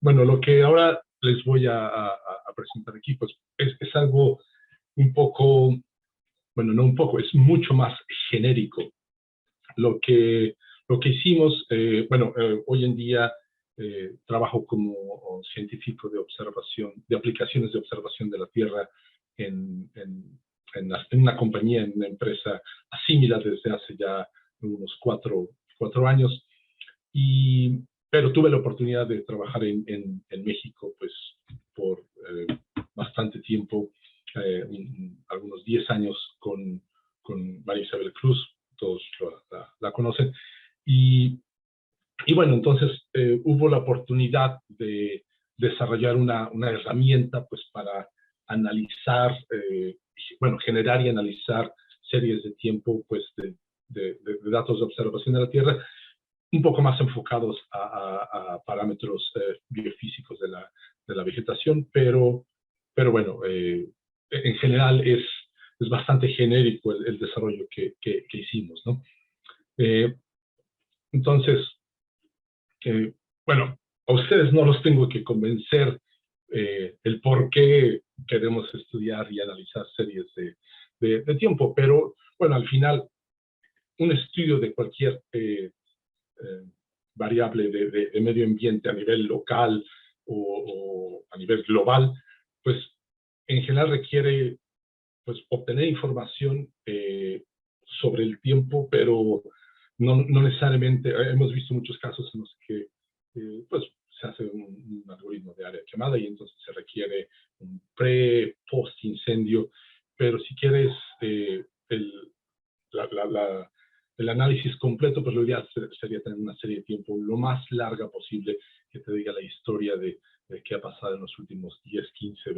Bueno, lo que ahora les voy a presentar aquí, pues es algo un poco, bueno, no un poco, es mucho más genérico. Lo que, lo que hicimos, hoy en día trabajo como científico de observación, de aplicaciones de observación de la Tierra en una compañía, en una empresa Assímila desde hace ya unos cuatro años. Pero tuve la oportunidad de trabajar en México, pues, por bastante tiempo, algunos 10 años con María Isabel Cruz, todos la conocen. Y, y bueno, entonces hubo la oportunidad de desarrollar una herramienta, pues, para analizar, generar y analizar series de tiempo, pues, de datos de observación de la Tierra, un poco más enfocados a parámetros biofísicos de la vegetación, pero bueno, en general es bastante genérico el desarrollo que hicimos, ¿no? Eh, entonces, bueno, a ustedes no los tengo que convencer el por qué queremos estudiar y analizar series de tiempo, pero bueno, al final, un estudio de cualquier variable de medio ambiente a nivel local o a nivel global, pues en general requiere, pues, obtener información sobre el tiempo, pero no necesariamente. Hemos visto muchos casos en los que pues se hace un algoritmo de área quemada y entonces se requiere un post incendio, pero si quieres el, la, la, la, el análisis completo, pues lo ideal sería tener una serie de tiempo lo más larga posible que te diga la historia de qué ha pasado en los últimos 10, 15,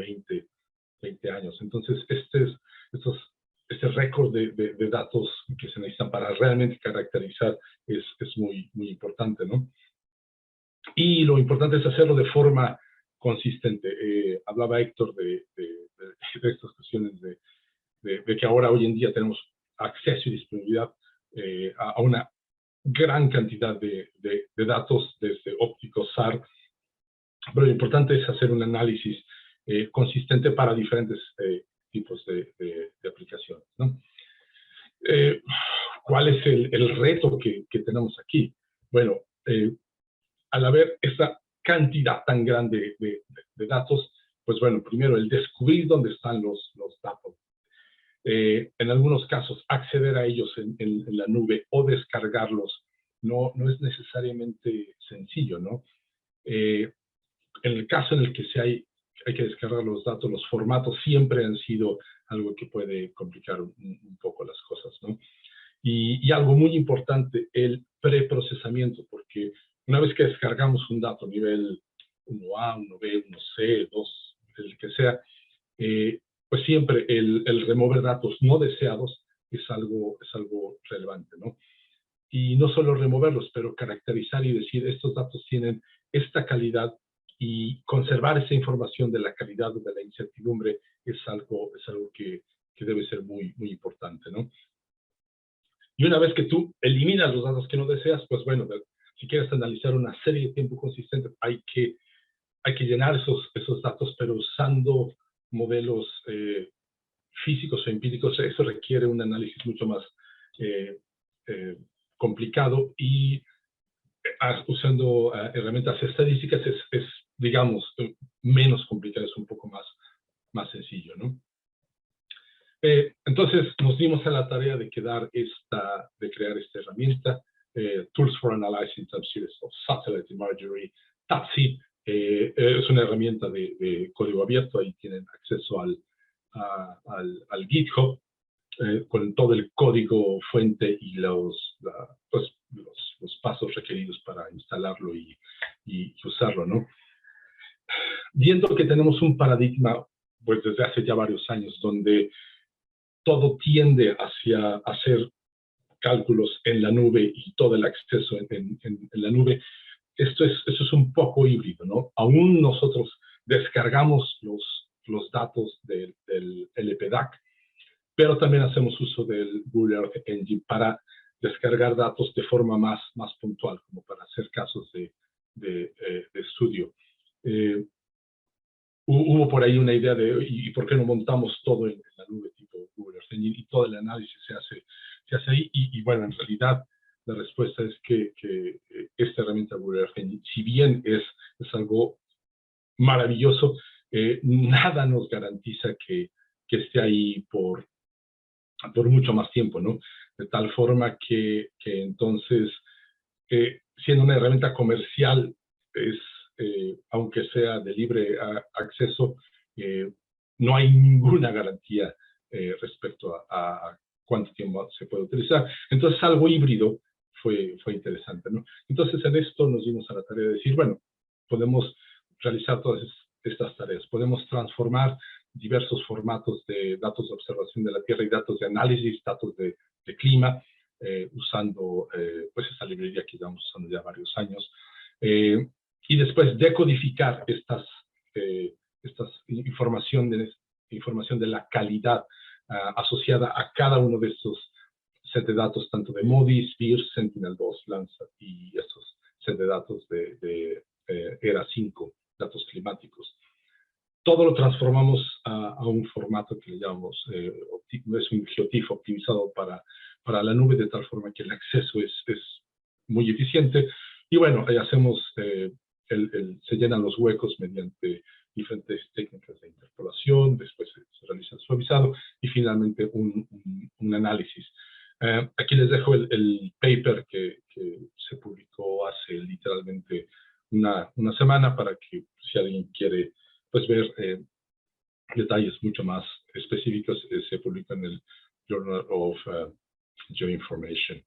20 años. Entonces, este récord de datos que se necesitan para realmente caracterizar es muy importante, ¿no? Y lo importante es hacerlo de forma consistente. Hablaba Héctor de estas cuestiones de que ahora, hoy en día, tenemos acceso y disponibilidad a una gran cantidad de datos desde ópticos, SAR, pero lo importante es hacer un análisis consistente para diferentes tipos de aplicaciones, ¿no? ¿Cuál es el reto que tenemos aquí? Bueno, al haber esta cantidad tan grande de datos, pues bueno, primero el descubrir dónde están los datos. En algunos casos, acceder a ellos en la nube o descargarlos no es necesariamente sencillo, ¿no? En el caso en el que hay que descargar los datos, los formatos siempre han sido algo que puede complicar un poco las cosas, ¿no? Y algo muy importante, el preprocesamiento, porque una vez que descargamos un dato nivel 1A, 1B, 1C, 2, el que sea, pues siempre el remover datos no deseados es algo relevante, ¿no? Y no solo removerlos, pero caracterizar y decir estos datos tienen esta calidad, y conservar esa información de la calidad o de la incertidumbre es algo que debe ser muy importante, ¿no? Y una vez que tú eliminas los datos que no deseas, pues bueno, si quieres analizar una serie de tiempo consistente, hay que llenar esos datos, pero usando modelos físicos o empíricos. Eso requiere un análisis mucho más eh, complicado, y usando herramientas estadísticas es digamos, menos complicado, es un poco más sencillo, ¿no? Entonces nos dimos a la tarea de crear esta herramienta, Tools for Analyzing Time Series of Satellite Imagery, TATSI. Es una herramienta de código abierto. Ahí tienen acceso al GitHub con todo el código fuente y los pasos requeridos para instalarlo y usarlo, ¿no? Viendo que tenemos un paradigma, pues desde hace ya varios años, donde todo tiende hacia hacer cálculos en la nube y todo el acceso en la nube, eso es un poco híbrido, ¿no? Aún nosotros descargamos los datos del LPDAC, pero también hacemos uso del Google Earth Engine para descargar datos de forma más puntual, como para hacer casos de estudio. hubo por ahí una idea de, ¿y por qué no montamos todo en la nube tipo Google Earth Engine? Y todo el análisis se hace ahí. Y bueno, en realidad la respuesta es que esta herramienta Google Earth Engine, si bien es algo maravilloso, nada nos garantiza que esté ahí por mucho más tiempo, ¿no? De tal forma que entonces, siendo una herramienta comercial, aunque sea de libre acceso, no hay ninguna garantía respecto a cuánto tiempo se puede utilizar. Entonces, algo híbrido fue interesante, ¿no? Entonces, en esto nos dimos a la tarea de decir, bueno, podemos realizar todas estas tareas, podemos transformar diversos formatos de datos de observación de la Tierra y datos de análisis, datos de clima, usando pues esa librería que llevamos usando ya varios años, y después decodificar estas información de la calidad asociada a cada uno de estos set de datos, tanto de MODIS, VIRS, Sentinel-2, Landsat y estos set de datos de ERA5, datos climáticos. Todo lo transformamos a un formato que le llamamos, es un GeoTIFF optimizado para la nube, de tal forma que el acceso es muy eficiente. Y bueno, ahí hacemos, se llenan los huecos mediante diferentes técnicas de interpolación, después se realiza el suavizado y finalmente un análisis. Aquí les dejo el paper que se publicó hace literalmente una semana para que si alguien quiere pues ver detalles mucho más específicos, se publica en el Journal of Geoinformation.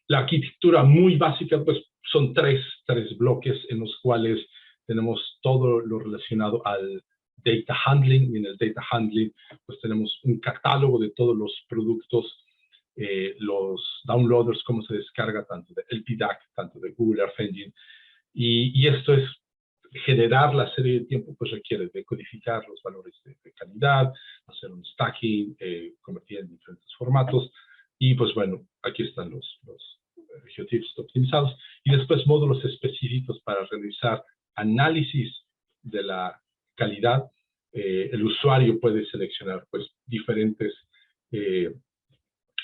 La arquitectura muy básica, pues son tres bloques en los cuales tenemos todo lo relacionado al data handling, y en el data handling pues tenemos un catálogo de todos los productos, los downloaders, cómo se descarga tanto de LPDAC, tanto de Google Earth Engine, y esto es generar la serie de tiempo, pues requiere de codificar los valores de calidad, hacer un stacking, convertir en diferentes formatos, y pues bueno, aquí están los GeoTIFFs optimizados, y después módulos específicos para realizar análisis de la calidad. El usuario puede seleccionar pues diferentes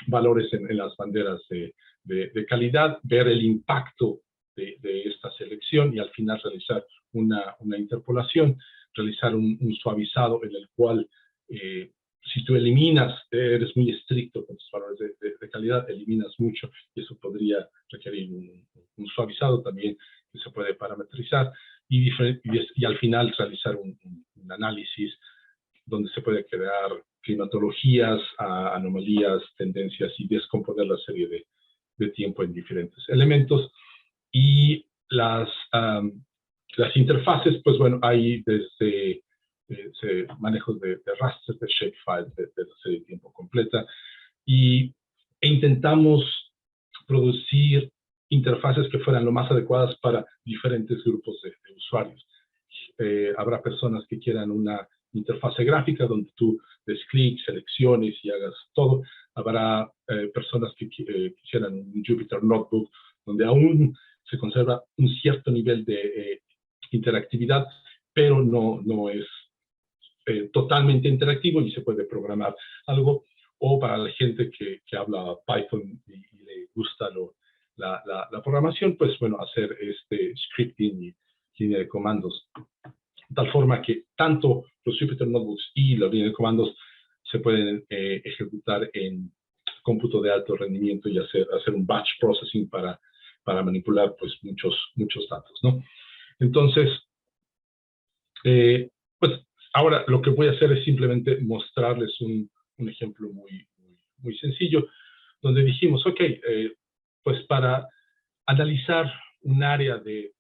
valores en las banderas de calidad, ver el impacto de esta selección y al final realizar una interpolación, realizar un suavizado en el cual si tú eliminas, eres muy estricto con tus valores de calidad, eliminas mucho y eso podría requerir un suavizado también que se puede parametrizar y al final realizar un análisis donde se puede crear climatologías, anomalías, tendencias y descomponer la serie de tiempo en diferentes elementos. Y las interfaces, pues bueno, hay desde manejos de raster, de shapefile, de la serie de tiempo completa, e intentamos producir interfaces que fueran lo más adecuadas para diferentes grupos de usuarios. Habrá personas que quieran una interfase gráfica donde tú des clic, selecciones y hagas todo. Habrá personas que quisieran un Jupyter Notebook donde aún se conserva un cierto nivel de interactividad, pero no es totalmente interactivo y se puede programar algo. O para la gente que habla Python y le gusta la programación, pues bueno, hacer este scripting y línea de comandos. De tal forma que tanto los Jupyter Notebooks y la línea de comandos se pueden ejecutar en cómputo de alto rendimiento y hacer un batch processing para manipular pues muchos datos, ¿no? Entonces, pues ahora lo que voy a hacer es simplemente mostrarles un ejemplo muy sencillo, donde dijimos, ok, pues para analizar un área de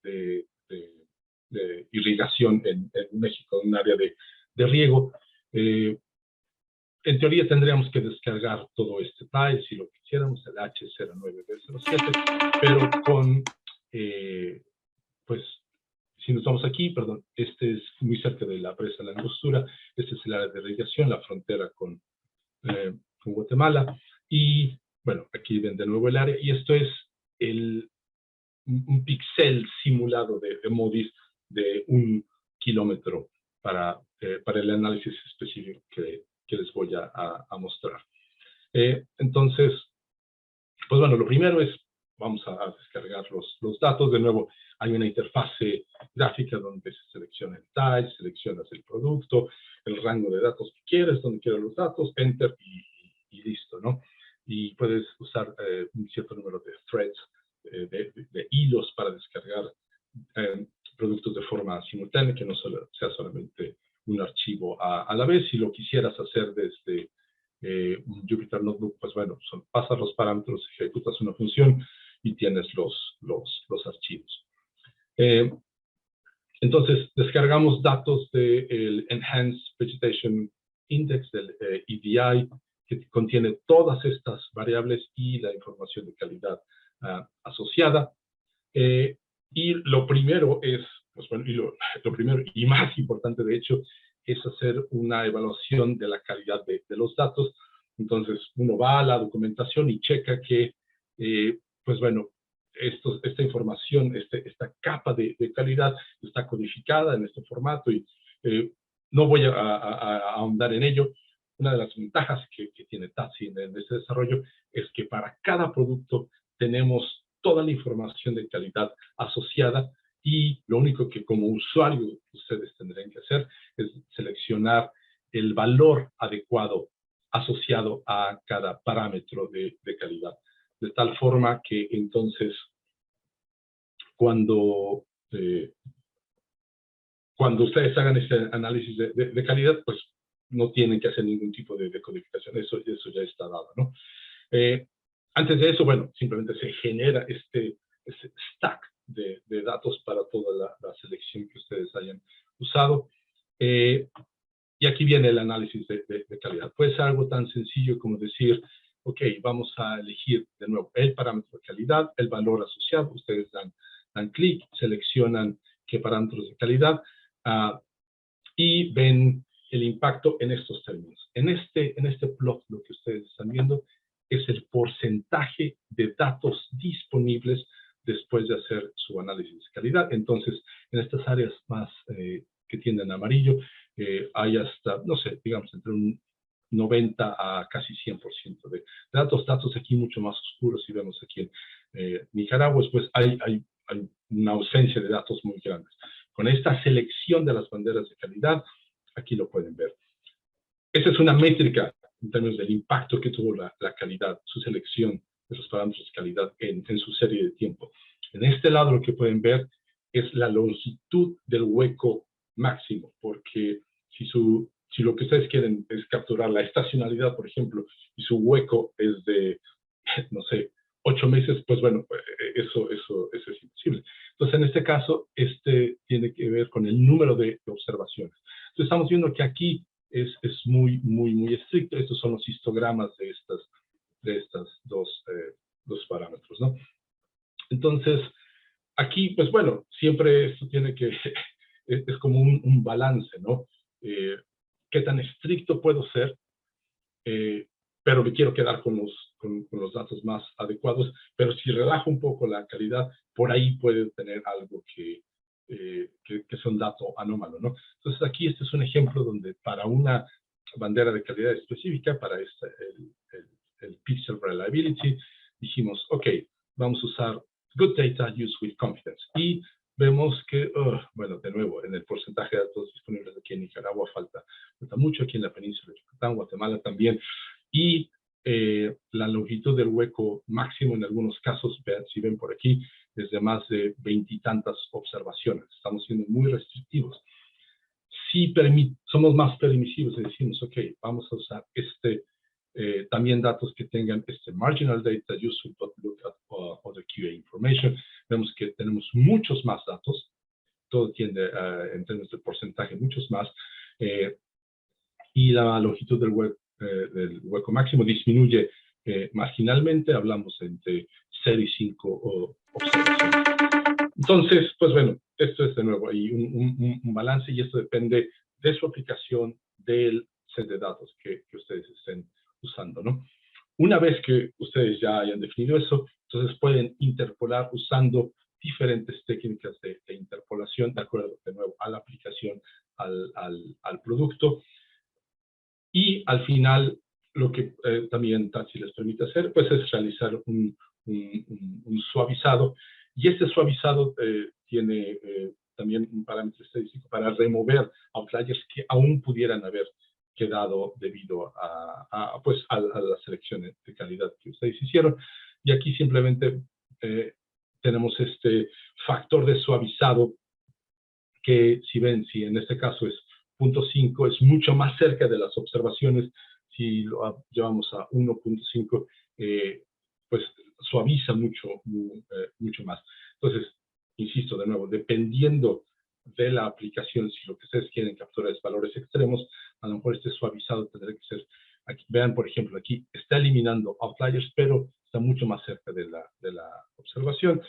irrigación en México, un área de riego, en teoría tendríamos que descargar todo este file si lo quisiéramos, el H09B07, pero con, pues, si nos vamos aquí, perdón, este es muy cerca de la presa de la Angostura, este es el área de irrigación, la frontera con Guatemala, y bueno, aquí ven de nuevo el área, y esto es un píxel simulado de MODIS de 1 kilómetro para el análisis específico que les voy a mostrar. Entonces, pues bueno, lo primero es, vamos a descargar los datos. De nuevo, hay una interfase gráfica donde se selecciona el type, seleccionas el producto, el rango de datos que quieres, donde quieres los datos, enter y listo, ¿no? Y puedes usar un cierto número de threads, de hilos para descargar productos de forma simultánea, que no sea solamente un archivo a la vez. Si lo quisieras hacer desde un Jupyter Notebook, pues bueno, pasas los parámetros, ejecutas una función y tienes los archivos. Entonces, descargamos datos del Enhanced Vegetation Index, del EVI, que contiene todas estas variables y la información de calidad asociada. Y lo primero es, pues bueno, lo primero y más importante, de hecho, es hacer una evaluación de la calidad de los datos. Entonces, uno va a la documentación y checa que, pues bueno, esta información, esta capa de calidad está codificada en este formato y no voy a ahondar en ello. Una de las ventajas que tiene Tatsi en este desarrollo es que para cada producto tenemos toda la información de calidad asociada y lo único que como usuario ustedes tendrán que hacer es seleccionar el valor adecuado asociado a cada parámetro de calidad. De tal forma que entonces cuando ustedes hagan este análisis de calidad, pues no tienen que hacer ningún tipo de codificación. Eso ya está dado, ¿no? Antes de eso, bueno, simplemente se genera este stack de datos para toda la selección que ustedes hayan usado. Y aquí viene el análisis de calidad. Puede ser algo tan sencillo como decir, ok, vamos a elegir de nuevo el parámetro de calidad, el valor asociado. Ustedes dan clic, seleccionan qué parámetros de calidad y ven el impacto en estos términos. En este plot, lo que ustedes están viendo es el porcentaje de datos disponibles después de hacer su análisis de calidad. Entonces, en estas áreas más que tienden a amarillo, hay hasta, no sé, digamos, entre un 90 a casi 100% de datos aquí mucho más oscuros. Si vemos aquí en Nicaragua, pues hay una ausencia de datos muy grandes. Con esta selección de las banderas de calidad, aquí lo pueden ver. Esa es una métrica en términos del impacto que tuvo la calidad, su selección de esos parámetros de calidad en su serie de tiempo. En este lado lo que pueden ver es la longitud del hueco máximo, porque si lo que ustedes quieren es capturar la estacionalidad, por ejemplo, y su hueco es de, no sé, 8 meses, pues bueno, eso es imposible. Entonces, en este caso, tiene que ver con el número de observaciones. Entonces, estamos viendo que aquí es muy estricto. Estos son los histogramas de estas dos parámetros, ¿no? Entonces, aquí, pues bueno, siempre esto tiene que, es como un balance, ¿no? ¿Qué tan estricto puedo ser? Pero me quiero quedar con los datos más adecuados, pero si relajo un poco la calidad, por ahí puede tener algo que es un dato anómalo, ¿no? Entonces aquí este es un ejemplo donde para una bandera de calidad específica, para el Pixel Reliability, dijimos, ok, vamos a usar Good Data Used with Confidence. Y vemos que, bueno, de nuevo, en el porcentaje de datos disponibles aquí en Nicaragua falta mucho, aquí en la península de Yucatán, Guatemala también, y la longitud del hueco máximo en algunos casos, si ven por aquí, es de más de 20 y tantas observaciones. Estamos siendo muy restrictivos. Si somos más permisivos y decimos, ok, vamos a usar también datos que tengan marginal data useful but look at other QA information. Vemos que tenemos muchos más datos, todo tiende en términos de porcentaje, muchos más, y la longitud del hueco máximo disminuye marginalmente, hablamos entre 0 y 5 observaciones. Entonces, pues bueno, esto es de nuevo ahí un balance, y esto depende de su aplicación, del set de datos que ustedes estén usando, ¿no? Una vez que ustedes ya hayan definido eso, entonces pueden interpolar usando diferentes técnicas de interpolación, de acuerdo, de nuevo, a la aplicación, al producto. Y al final, lo que también Tatsi les permite hacer, pues es realizar un suavizado. Y este suavizado tiene también un parámetro estadístico para remover outliers que aún pudieran haber quedado debido pues, a la selección de calidad que ustedes hicieron. Y aquí simplemente tenemos este factor de suavizado que, si ven, si en este caso es 0.5, es mucho más cerca de las observaciones. Si lo llevamos a 1.5, pues suaviza mucho más. Entonces, insisto de nuevo, dependiendo de la aplicación, si lo que ustedes quieren capturar es valores extremos, a lo mejor este suavizado tendrá que ser, aquí, vean por ejemplo, aquí está eliminando outliers, pero está mucho más cerca de la observación,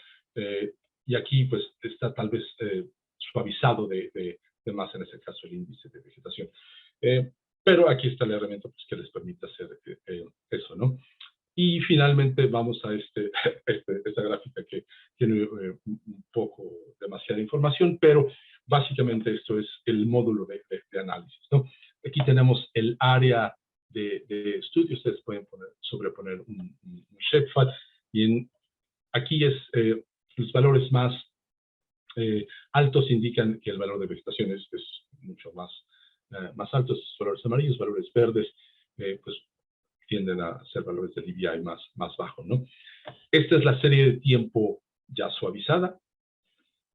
y aquí pues está tal vez suavizado de más, en este caso el índice de vegetación. Pero aquí está la herramienta pues, que les permite hacer eso, ¿no? Y finalmente vamos a esta gráfica que tiene un poco demasiada información, pero básicamente esto es el módulo de análisis, ¿no? Aquí tenemos el área de estudio. Ustedes pueden sobreponer un shapefile, y aquí es los valores más altos indican que el valor de vegetación es mucho más alto. Estos valores amarillos, valores verdes, pues tienden a ser valores de DBI más bajo, ¿no? Esta es la serie de tiempo ya suavizada.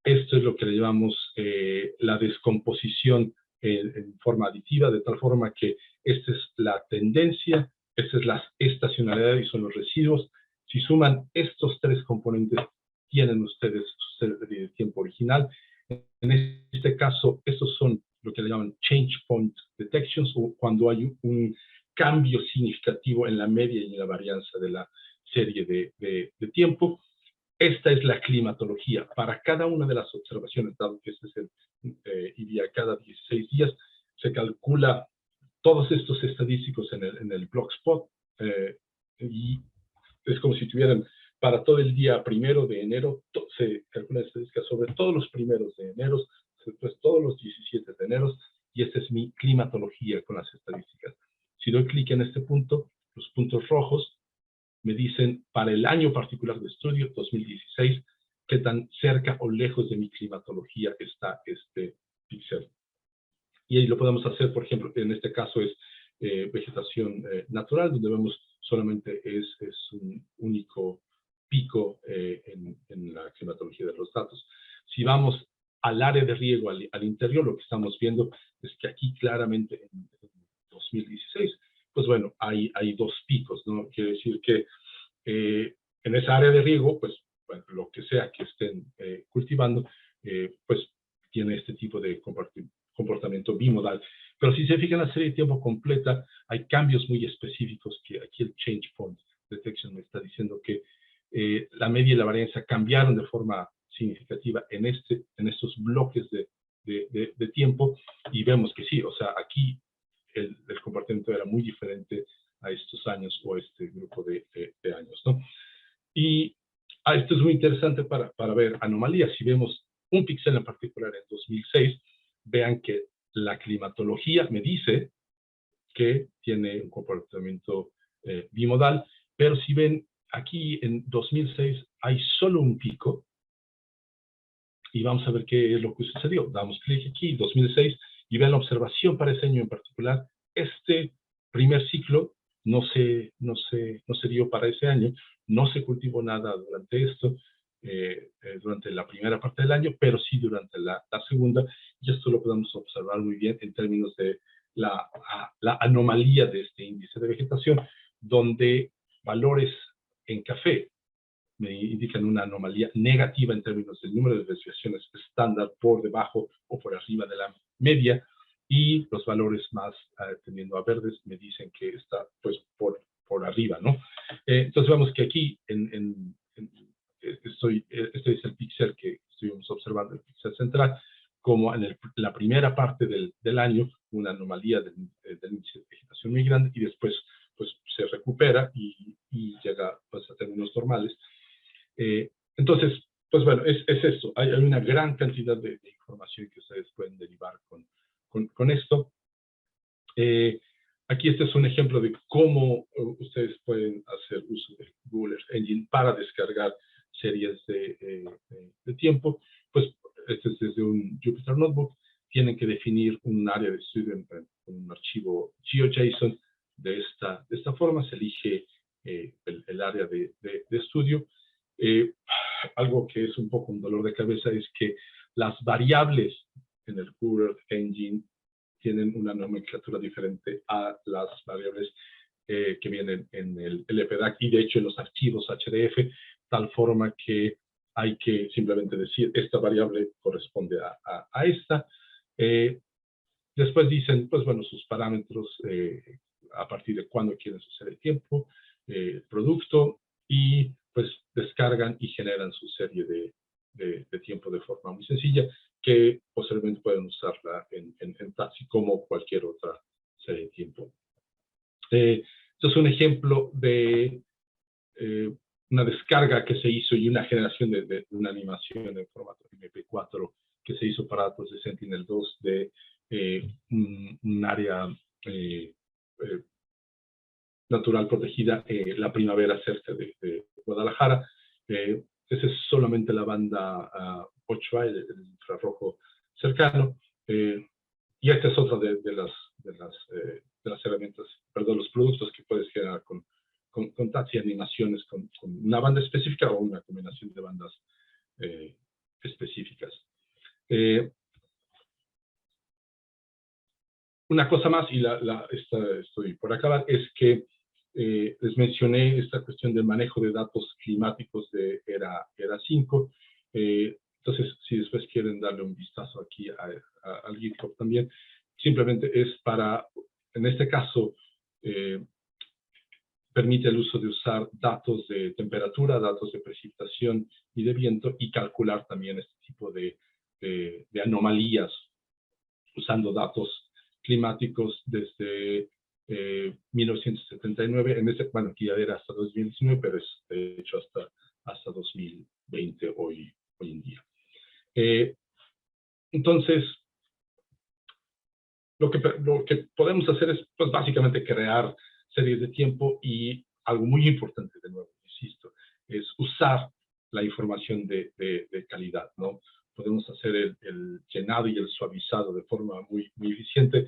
Esto es lo que le llamamos la descomposición en forma aditiva, de tal forma que esta es la tendencia, esta es la estacionalidad y son los residuos. Si suman estos tres componentes, tienen ustedes su serie de tiempo original. En este caso, estos son lo que le llaman change point detections, o cuando hay un cambio significativo en la media y en la varianza de la serie de tiempo. Esta es la climatología. Para cada una de las observaciones, dado que este es el IDIA cada 16 días, se calcula todos estos estadísticos en el Blogspot, y es como si tuvieran para todo el día 1 de enero, se calcula estadísticas sobre todos los 1 de enero, después todos los 17 de enero, y esta es mi climatología con las estadísticas. Si doy clic en este punto, los puntos rojos me dicen para el año particular de estudio, 2016, qué tan cerca o lejos de mi climatología está este píxel. Y ahí lo podemos hacer, por ejemplo, en este caso es vegetación natural, donde vemos solamente es un único pico en la climatología de los datos. Si vamos al área de riego, al interior, lo que estamos viendo es que aquí claramente en 2016, pues bueno, hay dos picos, ¿no? Quiere decir que en esa área de riego, pues bueno, lo que sea que estén cultivando, pues tiene este tipo de comportamiento bimodal. Pero si se fijan en la serie de tiempo completa, hay cambios muy específicos que aquí el Change Point Detection me está diciendo que la media y la varianza cambiaron de forma significativa en estos bloques de tiempo, y vemos que sí, o sea, aquí el comportamiento era muy diferente a estos años o este grupo de años, ¿no? Y esto es muy interesante para ver anomalías. Si vemos un píxel en particular en 2006, vean que la climatología me dice que tiene un comportamiento bimodal, pero si ven aquí en 2006 hay solo un pico, y vamos a ver qué es lo que sucedió. Damos clic aquí, 2006, y vean la observación para ese año en particular. Este primer ciclo no se dio para ese año, no se cultivó nada durante esto, durante la primera parte del año, pero sí durante la segunda, y esto lo podemos observar muy bien en términos de la anomalía de este índice de vegetación, donde valores en café me indican una anomalía negativa en términos del número de desviaciones estándar por debajo o por arriba de la media, y los valores más tendiendo a verdes me dicen que está pues por arriba, ¿no? Entonces vemos que aquí este es el píxel que estuvimos observando, el píxel central, como en la primera parte del año, una anomalía del índice de vegetación muy grande, y después pues se recupera y llega pues a términos normales. Entonces, pues bueno, es esto. Hay una gran cantidad de información que ustedes pueden derivar con esto. Aquí este es un ejemplo de cómo ustedes pueden hacer uso de Google Earth Engine para descargar series de tiempo. Pues este es desde un Jupyter Notebook. Tienen que definir un área de estudio en un archivo GeoJSON. De esta forma se elige el área de estudio. Algo que es un poco un dolor de cabeza es que las variables en el Google Earth Engine tienen una nomenclatura diferente a las variables que vienen en el LPDAC y de hecho en los archivos HDF, tal forma que hay que simplemente decir esta variable corresponde a esta. Después dicen, pues bueno, sus parámetros, a partir de cuándo quieren suceder el tiempo, el producto, y pues descargan y generan su serie de tiempo de forma muy sencilla, que posiblemente pueden usarla en Taxi como cualquier otra serie de tiempo. Esto es un ejemplo de una descarga que se hizo y una generación de una animación en formato MP4 que se hizo para datos de Sentinel-2 de un área natural protegida, la primavera cerca de Guadalajara. Esa es solamente la banda 8A, el infrarrojo cercano. Y esta es otra de las herramientas, perdón, los productos que puedes generar con Taxi, animaciones con una banda específica o una combinación de bandas específicas. Una cosa más, y estoy por acabar, es que les mencioné esta cuestión del manejo de datos climáticos de ERA 5. Entonces, si después quieren darle un vistazo aquí al GitHub también, simplemente es para, en este caso, permite el uso de usar datos de temperatura, datos de precipitación y de viento, y calcular también este tipo de anomalías usando datos climáticos desde 1979, bueno, aquí ya era hasta 2019, pero es de hecho hasta 2020 hoy en día. Entonces, lo que podemos hacer es, pues, básicamente crear series de tiempo, y algo muy importante, de nuevo, insisto, es usar la información de calidad, ¿no? Podemos hacer el llenado y el suavizado de forma muy, muy eficiente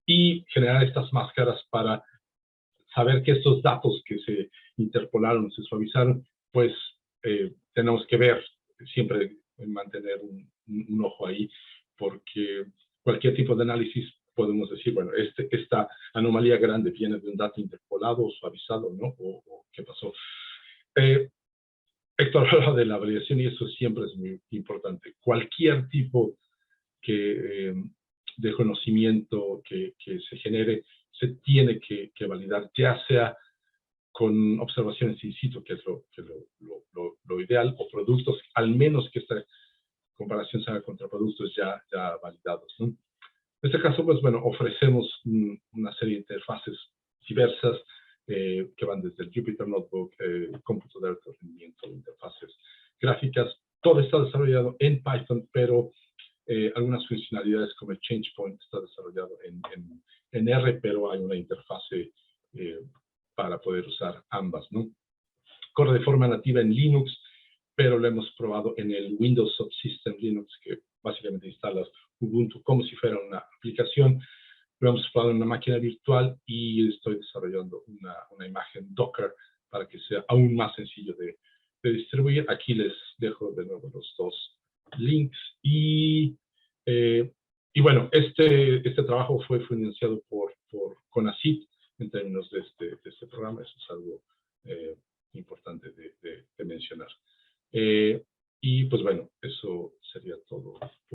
y generar estas máscaras para saber que estos datos que se interpolaron, se suavizaron, pues tenemos que ver, siempre mantener un ojo ahí, porque cualquier tipo de análisis podemos decir, bueno, esta anomalía grande viene de un dato interpolado o suavizado, ¿no? O ¿qué pasó? Héctor habla de la validación y eso siempre es muy importante. Cualquier tipo de conocimiento que se genere se tiene que validar, ya sea con observaciones in situ, que es lo ideal, o productos, al menos que esta comparación se haga contra productos ya validados, ¿no? En este caso, pues bueno, ofrecemos una serie de interfaces diversas que van desde el Jupyter Notebook, cómputo de alto rendimiento, interfaces gráficas. Todo está desarrollado en Python, pero algunas funcionalidades como el Change Point está desarrollado en R, pero hay una interfase para poder usar ambas, ¿no? Corre de forma nativa en Linux, pero lo hemos probado en el Windows Subsystem Linux, que básicamente instalas Ubuntu como si fuera una aplicación. Lo hemos probado en una máquina virtual y estoy desarrollando una imagen Docker para que sea aún más sencillo de distribuir. Aquí les dejo de nuevo los dos links. Y bueno, este trabajo fue financiado por CONACYT en términos de este programa. Eso es algo importante de mencionar. Y pues bueno, eso sería todo